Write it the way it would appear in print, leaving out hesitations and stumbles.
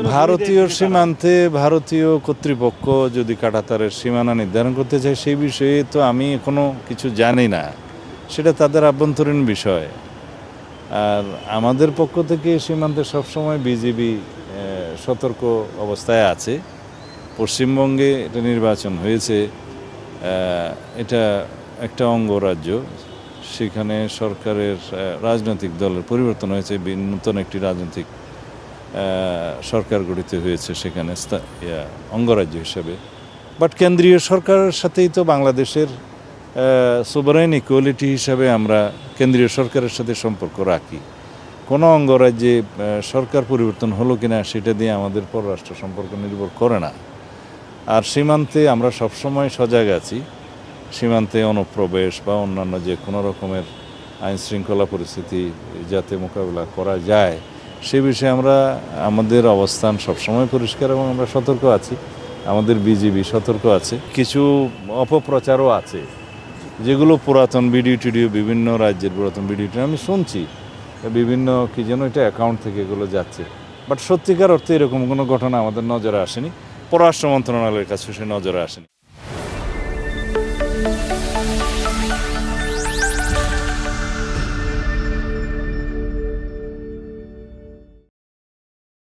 ভারতীয় সীমান্তে ভারতীয় কর্তৃপক্ষ যদি কাঁটাতারের সীমানা নির্ধারণ করতে চায় সেই বিষয়ে তো আমি এখনো কিছু জানি না, সেটা তাদের আভ্যন্তরীণ বিষয়। আর আমাদের পক্ষ থেকে সীমান্তে সবসময় বিজিবি সতর্ক অবস্থায় আছে। পশ্চিমবঙ্গে এটা নির্বাচন হয়েছে, এটা একটা অঙ্গরাজ্য, সেখানে সরকারের রাজনৈতিক দলের পরিবর্তন হয়েছে, নতুন একটি রাজনৈতিক সরকার গঠিত হয়েছে সেখানে অঙ্গরাজ্য হিসেবে। বাট কেন্দ্রীয় সরকারের সাথেই তো বাংলাদেশের সোভারেন ইকুয়ালিটি হিসাবে আমরা কেন্দ্রীয় সরকারের সাথে সম্পর্ক রাখি। কোনো অঙ্গরাজ্যে সরকার পরিবর্তন হলো কিনা সেটা দিয়ে আমাদের পররাষ্ট্র সম্পর্ক নির্ভর করে না। আর সীমান্তে আমরা সবসময় সজাগ আছি। সীমান্তে অনুপ্রবেশ বা অন্যান্য যে কোনো রকমের আইনশৃঙ্খলা পরিস্থিতি যাতে মোকাবিলা করা যায় সে বিষয়ে আমরা আমাদের অবস্থান সবসময় পরিষ্কার এবং আমরা সতর্ক আছি। আমাদের বিজিবি সতর্ক আছে। কিছু অপপ্রচারও আছে যেগুলো পুরাতন ভিডিও টিডিও, বিভিন্ন রাজ্যের পুরাতন ভিডিও টিডিও আমি শুনছি, বিভিন্ন কি যেন এটা অ্যাকাউন্ট থেকে এগুলো যাচ্ছে। বাট সত্যিকার অর্থে এরকম কোনো ঘটনা আমাদের নজরে আসেনি, পররাষ্ট্র মন্ত্রণালয়ের কাছে সে নজরে আসেনি।